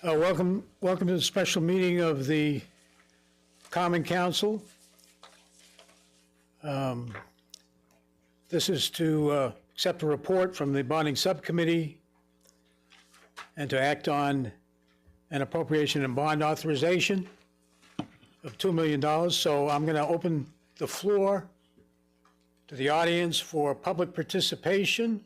Welcome to the special meeting of the Common Council. This is to accept a report from the bonding subcommittee and to act on an appropriation and bond authorization of $2 million. So I'm going to open the floor to the audience for public participation.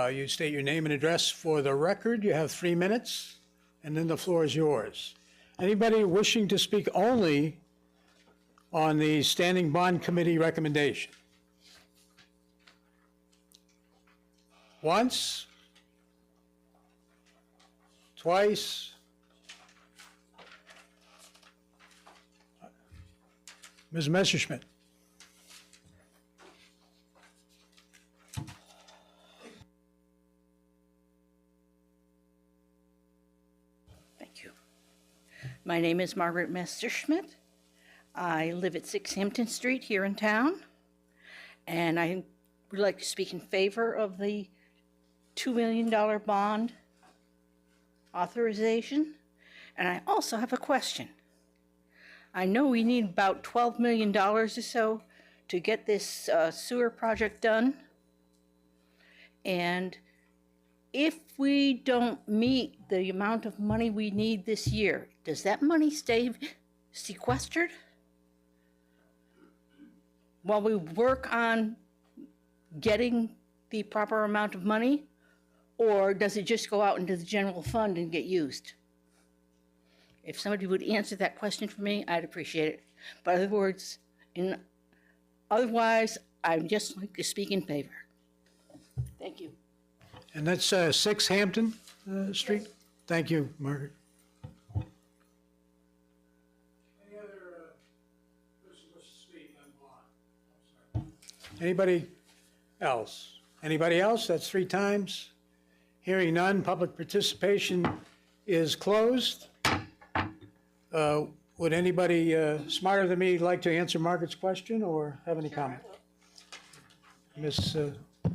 You state your name and address for the record. You have 3 minutes, and then the floor is yours. Anybody wishing to speak only on the Standing Bond Committee recommendation? Once? Twice? Ms. Messerschmidt. Thank you. My name is Margaret Messerschmidt. I live at 6 Hampton Street here in town, and I would like to speak in favor of the $2 million bond authorization. And I also have a question. I know we need about $12 million or so to get this sewer project done. And if we don't meet the amount of money we need this year, does that money stay sequestered while we work on getting the proper amount of money? Or does it just go out into the general fund and get used? If somebody would answer that question for me, I'd appreciate it. But in other words, otherwise, I'd just like to speak in favor. Thank you. And that's 6 Hampton Street? Yes. Thank you, Margaret. Any other person wish to speak on bond? Anybody else? Anybody else? That's 3 times. Hearing none, public participation is closed. Would anybody smarter than me like to answer Margaret's question or have any comment? Miss,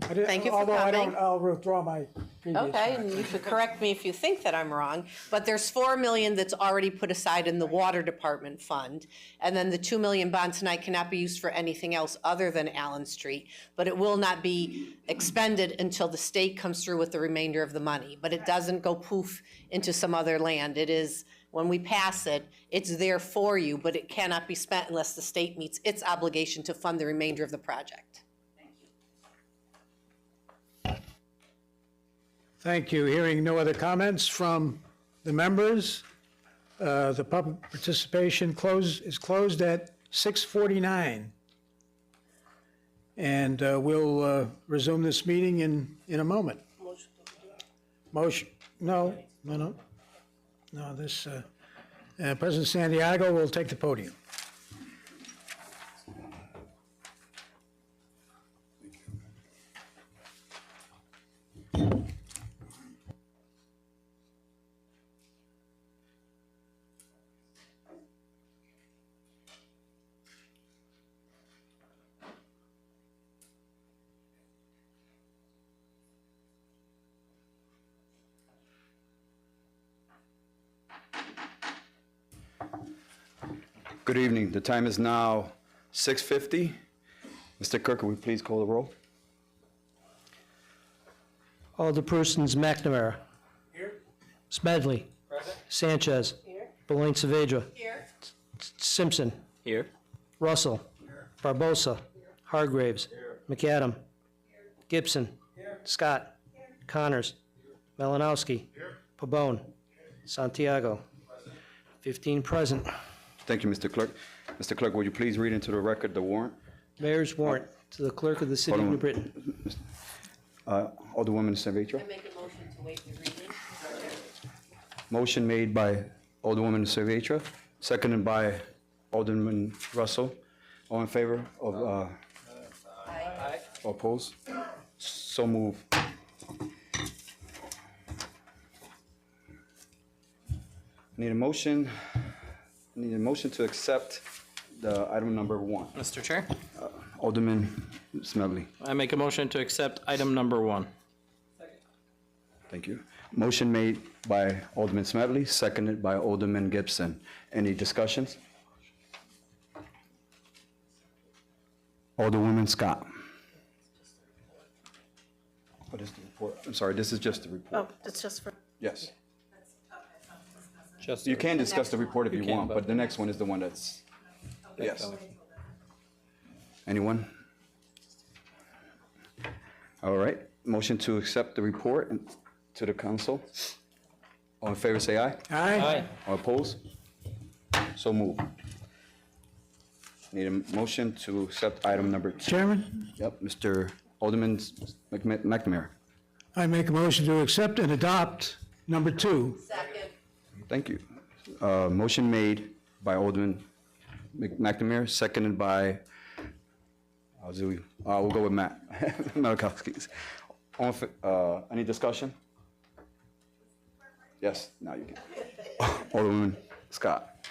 Thank you for coming. I'll withdraw my previous. Okay, and you should correct me if you think that I'm wrong, but there's $4 million that's already put aside in the water department fund, and then the $2 million bond tonight cannot be used for anything else other than Allen Street, but it will not be expended until the state comes through with the remainder of the money. But it doesn't go poof into some other land. It is, when we pass it, it's there for you, but it cannot be spent unless the state meets its obligation to fund the remainder of the project. Thank you. Hearing no other comments from the members, the public participation is closed at 6:49. And we'll resume this meeting in a moment. Motion? No. This President Santiago will take the podium. Good evening. The time is now 6:50. Mr. Clerk, will you please call the roll? Alderpersons McNamara. Here. Smedley. Present. Sanchez. Here. Belain Saavedra. Here. Simpson. Here. Russell. Barbosa. Hargraves. McAdam. Gibson. Scott. Connors. Malinowski. Pabon. Santiago. 15 present. Thank you, Mr. Clerk. Mr. Clerk, will you please read into the record the warrant? Mayor's warrant to the clerk of the city of New Britain. Alderwoman Saavedra. I make a motion to waive the reading. Motion made by Alderwoman Saavedra, seconded by Alderman Russell. All in favor of, Aye. oppose? So move. Need a motion to accept the item number 1. Mr. Chair, Alderman Smedley. I make a motion to accept item number 1. Thank you. Motion made by Alderman Smedley, seconded by Alderman Gibson. Any discussions? Alderwoman Scott. What is the report? I'm sorry, this is just the report. Oh, it's just for, Yes. Just You can discuss the report if you can, want, but- but the next one is the one that's, yes. Anyone? All right, motion to accept the report to the council. All in favor, say aye. Aye. Aye. All opposed? So move. Need a motion to accept item number two. Chairman, Yep, Mr. Alderman McNamara. I make a motion to accept and adopt number 2. Thank you. Motion made by Alderman McNamara, seconded by, we'll go with Matt, Malikowski. Any discussion? Yes, now you can. Alderman Scott.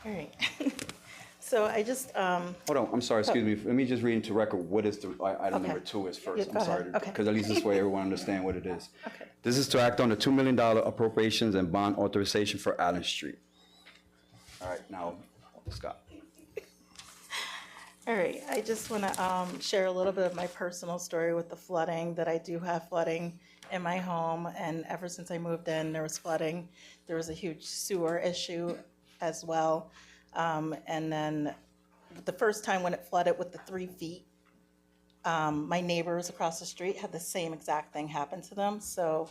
all right. So I just, Hold on, I'm sorry, excuse me. Let me just read into record what is the item Okay. number 2 is first. Yeah, I'm go sorry, ahead. Okay. because at least this way everyone understand what it is. Okay. This is to act on the $2 million appropriations and bond authorization for Allen Street. All right, now, Scott. all right, I just want to share a little bit of my personal story with the flooding, that I do have flooding in my home, and ever since I moved in, there was flooding. There was a huge sewer issue as well. And then the first time when it flooded with the 3 feet, my neighbors across the street had the same exact thing happen to them. So,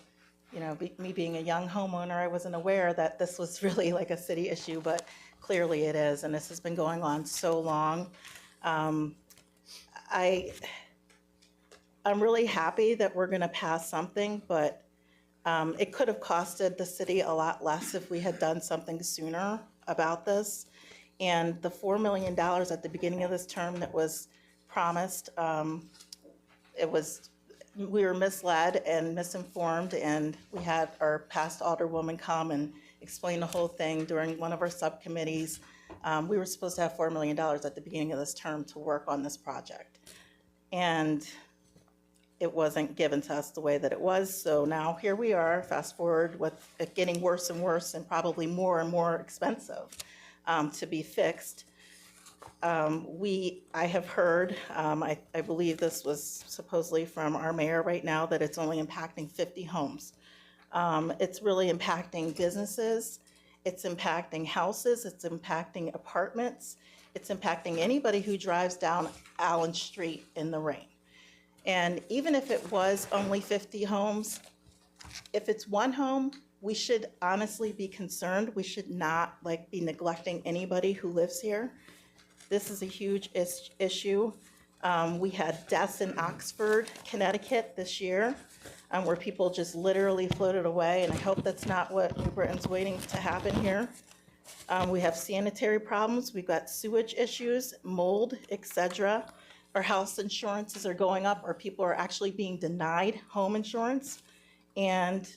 you know, me being a young homeowner, I wasn't aware that this was really like a city issue, but clearly it is, and this has been going on so long. I'm really happy that we're gonna pass something, but it could have costed the city a lot less if we had done something sooner about this. And the $4 million at the beginning of this term that was promised, we were misled and misinformed, and we had our past alderwoman come and explain the whole thing during one of our subcommittees. We were supposed to have $4 million at the beginning of this term to work on this project. And it wasn't given to us the way that it was, so now here we are, fast forward, with it getting worse and worse and probably more and more expensive to be fixed. I have heard, I believe this was supposedly from our mayor right now, that it's only impacting 50 homes. It's really impacting businesses, it's impacting houses, it's impacting apartments, it's impacting anybody who drives down Allen Street in the rain. And even if it was only 50 homes, if it's one home, we should honestly be concerned. We should not be neglecting anybody who lives here. This is a huge issue. We had deaths in Oxford, Connecticut this year, where people just literally floated away, and I hope that's not what New Britain's waiting to happen here. We have sanitary problems, we've got sewage issues, mold, etc. Our house insurances are going up, or people are actually being denied home insurance, and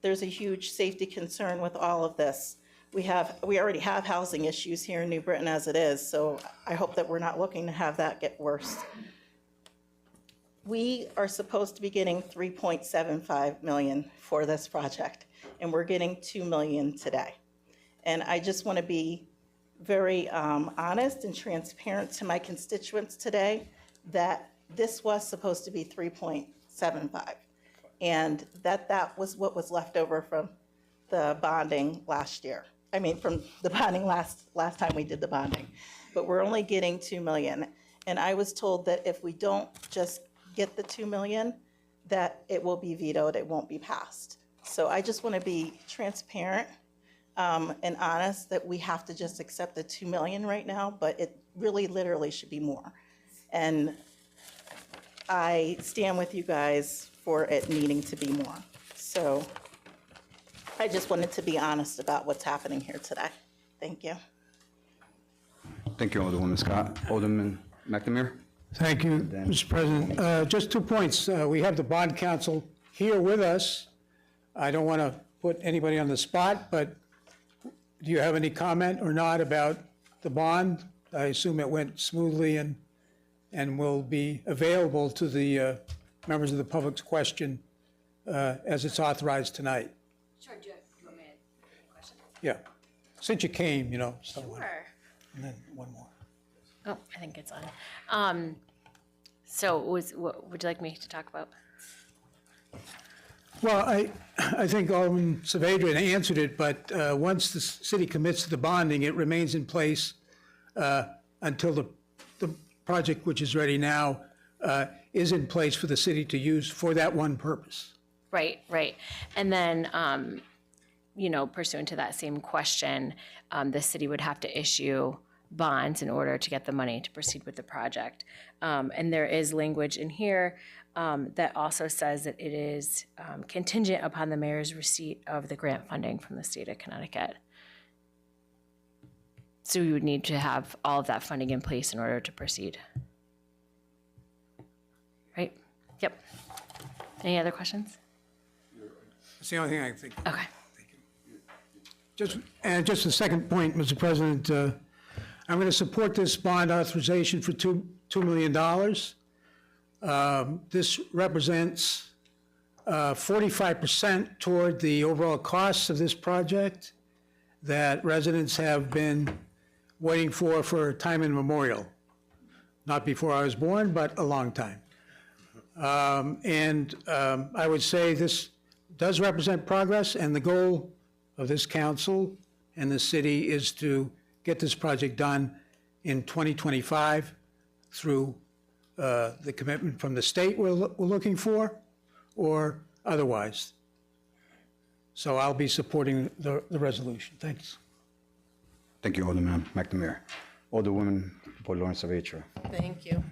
there's a huge safety concern with all of this. We already have housing issues here in New Britain as it is, so I hope that we're not looking to have that get worse. We are supposed to be getting $3.75 million for this project, and we're getting $2 million today. And I just want to be very honest and transparent to my constituents today that this was supposed to be 3.75, and that was what was left over from the bonding last year. I mean, from the bonding last time we did the bonding. But we're only getting 2 million. And I was told that if we don't just get the 2 million, that it will be vetoed, it won't be passed. So I just want to be transparent and honest that we have to just accept the 2 million right now, but it really literally should be more. And I stand with you guys for it needing to be more. So I just wanted to be honest about what's happening here today. Thank you. Thank you, Alderwoman Scott. Alderman McNamara? Thank you, Mr. President. Just 2 points. We have the bond counsel here with us. I don't want to put anybody on the spot, but do you have any comment or not about the bond? I assume it went smoothly and will be available to the members of the public's question as it's authorized tonight. Sure, do you want me to question? Yeah, since you came, you know, so, Sure. and then one more. Oh, I think it's on. So what would you like me to talk about? Well, I think Alderman Saavedra answered it, but once the city commits to the bonding, it remains in place until the project, which is ready now, is in place for the city to use for that one purpose. Right, right. And then, pursuant to that same question, the city would have to issue bonds in order to get the money to proceed with the project. And there is language in here that also says that it is contingent upon the mayor's receipt of the grant funding from the state of Connecticut. So we would need to have all of that funding in place in order to proceed. Right? Yep. Any other questions? That's the only thing I can think of. Okay. Just a second point, Mr. President, I'm going to support this bond authorization for $2 million. This represents 45% toward the overall costs of this project that residents have been waiting for time immemorial. Not before I was born, but a long time. I would say this does represent progress, and the goal of this council and the city is to get this project done in 2025 through the commitment from the state we're looking for, or otherwise. So I'll be supporting the resolution. Thanks. Thank you, Alderman McNamara. Alderwoman Lawrence Saavedra. Thank you.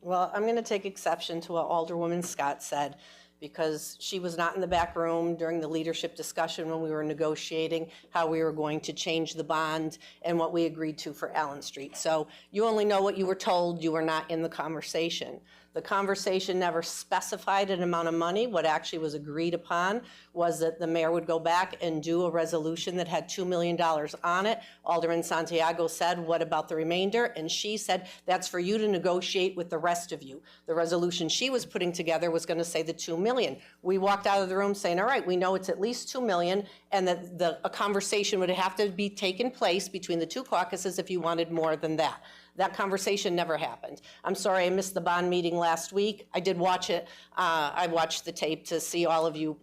Well, I'm going to take exception to what Alderwoman Scott said, because she was not in the back room during the leadership discussion when we were negotiating how we were going to change the bond and what we agreed to for Allen Street. So you only know what you were told. You were not in the conversation. The conversation never specified an amount of money. What actually was agreed upon was that the mayor would go back and do a resolution that had $2 million on it. Alderman Santiago said, what about the remainder? And she said, that's for you to negotiate with the rest of you. The resolution she was putting together was going to say the $2 million. We walked out of the room saying, all right, we know it's at least $2 million, and that a conversation would have to be taken place between the two caucuses if you wanted more than that. That conversation never happened. I'm sorry I missed the bond meeting last week. I did watch it. I watched the tape to see all of you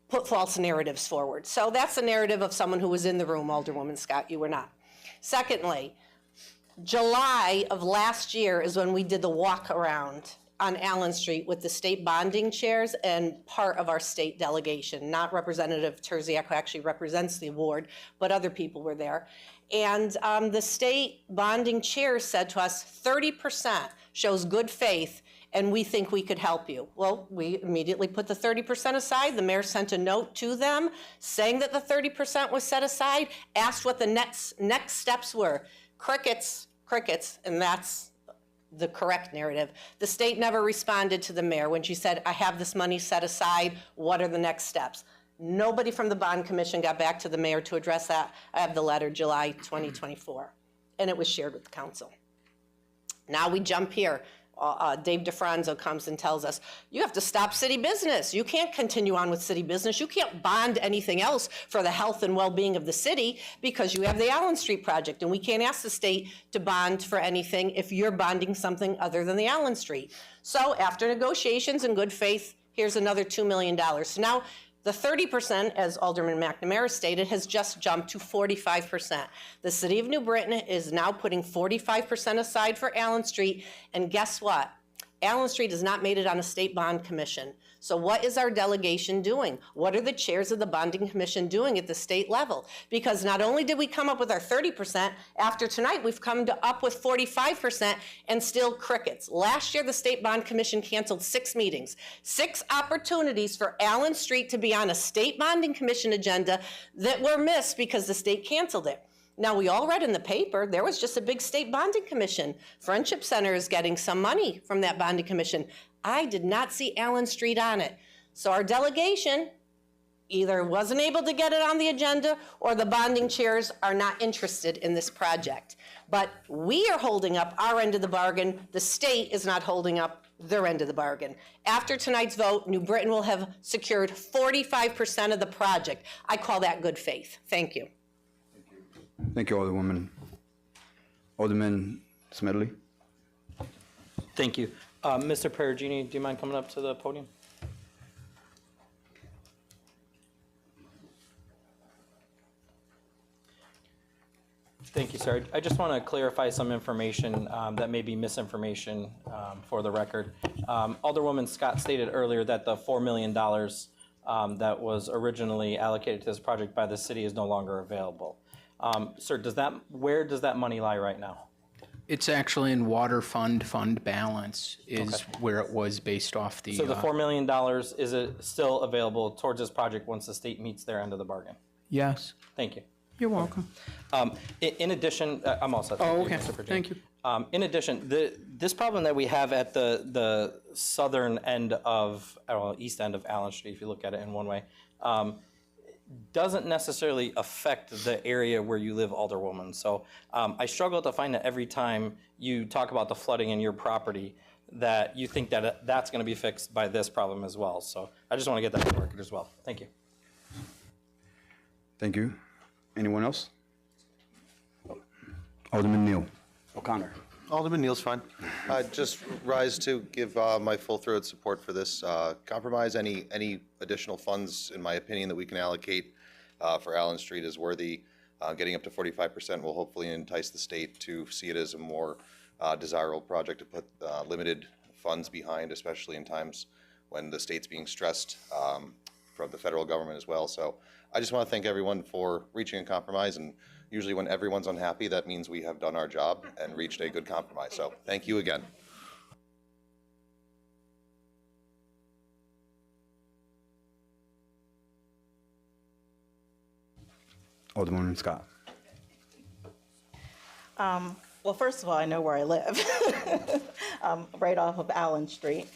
put false narratives forward. So that's the narrative of someone who was in the room, Alderwoman Scott. You were not. Secondly, July of last year is when we did the walk around on Allen Street with the state bonding chairs and part of our state delegation, not Representative Terziak, who actually represents the award, but other people were there. And the state bonding chair said to us, 30% shows good faith, and we think we could help you. Well, we immediately put the 30% aside. The mayor sent a note to them saying that the 30% was set aside, asked what the next steps were. Crickets, and that's the correct narrative. The state never responded to the mayor when she said, I have this money set aside, what are the next steps? Nobody from the Bond Commission got back to the mayor to address that. I have the letter, July 2024, and it was shared with the council. Now we jump here. Dave DeFranzo comes and tells us, you have to stop city business. You can't continue on with city business. You can't bond anything else for the health and well-being of the city because you have the Allen Street project, and we can't ask the state to bond for anything if you're bonding something other than the Allen Street. So after negotiations in good faith, here's another $2 million. So now the 30%, as Alderman McNamara stated, has just jumped to 45%. The city of New Britain is now putting 45% aside for Allen Street, and guess what? Allen Street has not made it on a state bond commission. So what is our delegation doing? What are the chairs of the bonding commission doing at the state level? Because not only did we come up with our 30%, after tonight we've come up with 45% and still crickets. Last year the state bond commission canceled 6 meetings, 6 opportunities for Allen Street to be on a state bonding commission agenda that were missed because the state canceled it. Now, we all read in the paper, there was just a big state bonding commission. Friendship Center is getting some money from that bonding commission. I did not see Allen Street on it. So our delegation either wasn't able to get it on the agenda or the bonding chairs are not interested in this project. But we are holding up our end of the bargain. The state is not holding up their end of the bargain. After tonight's vote, New Britain will have secured 45% of the project. I call that good faith. Thank you. Thank you, Alderwoman. Alderman Smedley? Thank you. Mr. Perugini, do you mind coming up to the podium? Thank you, sir. I just want to clarify some information that may be misinformation for the record. Alderwoman Scott stated earlier that the $4 million that was originally allocated to this project by the city is no longer available. Sir, where does that money lie right now? It's actually in water fund balance is where it was based off the. So the $4 million, is it still available towards this project once the state meets their end of the bargain? Yes. Thank you. You're welcome. In addition, I'm all set. Oh, okay. Mr. Perugini. Thank you. In addition, this problem that we have at the southern end of, east end of Allen Street, if you look at it in one way, doesn't necessarily affect the area where you live, Alderwoman. So I struggle to find that every time you talk about the flooding in your property, that you think that that's going to be fixed by this problem as well. So I just want to get that on the record as well. Thank you. Thank you. Anyone else? Alderman Neal O'Connor. Alderman Neal's fine. Just rise to give my full-throated support for this compromise. Any additional funds, in my opinion, that we can allocate for Allen Street is worthy. Getting up to 45% will hopefully entice the state to see it as a more desirable project to put limited funds behind, especially in times when the state's being stressed from the federal government as well. So I just want to thank everyone for reaching a compromise, and usually when everyone's unhappy, that means we have done our job and reached a good compromise. So thank you again. Alderwoman Scott. Well, first of all, I know where I live, right off of Allen Street.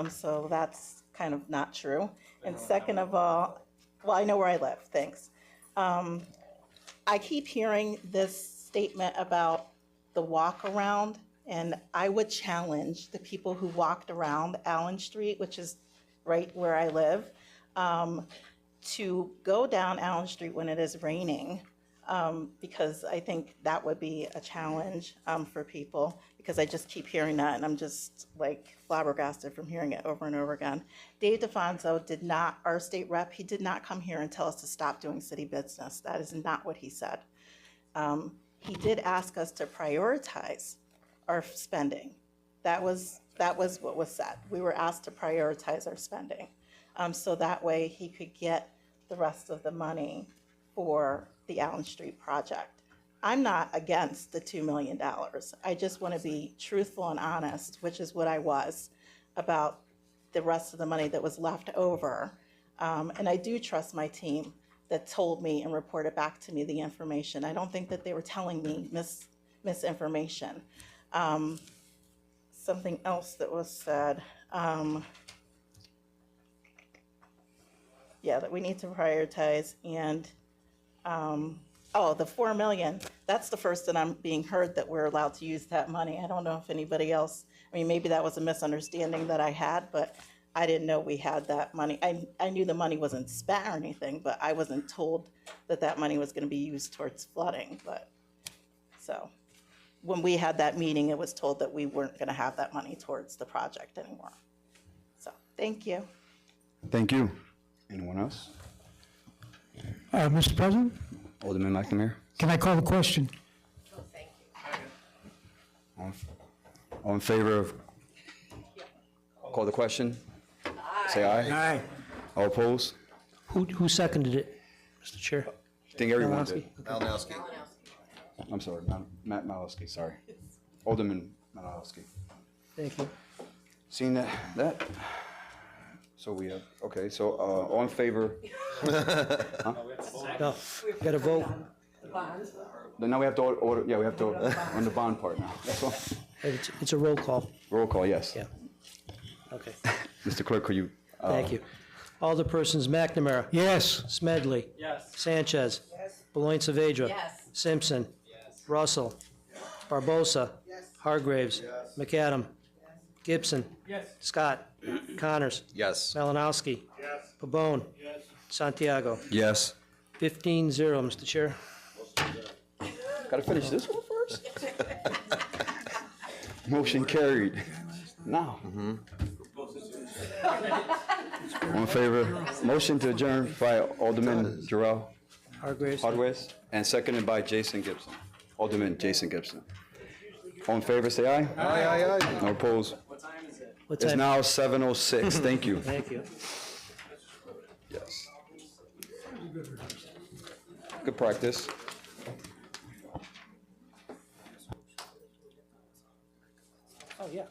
So that's kind of not true. And second of all, well, I know where I live, thanks. I keep hearing this statement about the walk around, and I would challenge the people who walked around Allen Street, which is right where I live, to go down Allen Street when it is raining, because I think that would be a challenge for people, because I just keep hearing that, and I'm just like flabbergasted from hearing it over and over again. Dave DeFonso did not, our state rep, he did not come here and tell us to stop doing city business. That is not what he said. He did ask us to prioritize our spending. That was what was said. We were asked to prioritize our spending. So that way he could get the rest of the money for the Allen Street project. I'm not against the $2 million. I just want to be truthful and honest, which is what I was, about the rest of the money that was left over. And I do trust my team that told me and reported back to me the information. I don't think that they were telling me misinformation. Something else that was said, yeah, that we need to prioritize, and the $4 million, that's the first that I'm being heard that we're allowed to use that money. I don't know if anybody else, I mean, maybe that was a misunderstanding that I had, but I didn't know we had that money. I knew the money wasn't spent or anything, but I wasn't told that that money was gonna be used towards flooding, but, so. When we had that meeting, it was told that we weren't gonna have that money towards the project anymore. So, thank you. Thank you. Anyone else? Mr. President, Alderman McNamara? can I call the question? All in favor of? Call the question? Say aye. Aye. All opposed? Who seconded it, Mr. Chair? I think everyone did. Malinowski. Malinowski. I'm sorry, Matt Malowski, sorry. Alderman Malowski. Thank you. Seeing that, so we have, okay, so all in favor? No, got to vote. Then now we have to order, yeah, we have to, on the bond part now. That's all. It's a roll call. Roll call, yes. Yeah. Okay. Mr. Clerk, could you? Thank you. Alderpersons McNamara. Yes. Smedley. Yes. Sanchez. Beloin Saavedra. Yes. Simpson. Russell. Barbosa. Hargraves. McAdam. Gibson. Scott. Connors. Yes. Malinowski. Pabon. Santiago. Yes. 15-0, Mr. Chair. Gotta finish this one first. Motion carried. Now. All in favor? Motion to adjourn by Alderman Jarrell Hargraves. Hardway, and seconded by Jason Gibson. Alderman Jason Gibson. All in favor, say aye. Aye, aye, aye. No opposed? What It's time? now 7:06. Thank you. Thank you. Yes. Good practice. Oh, yeah.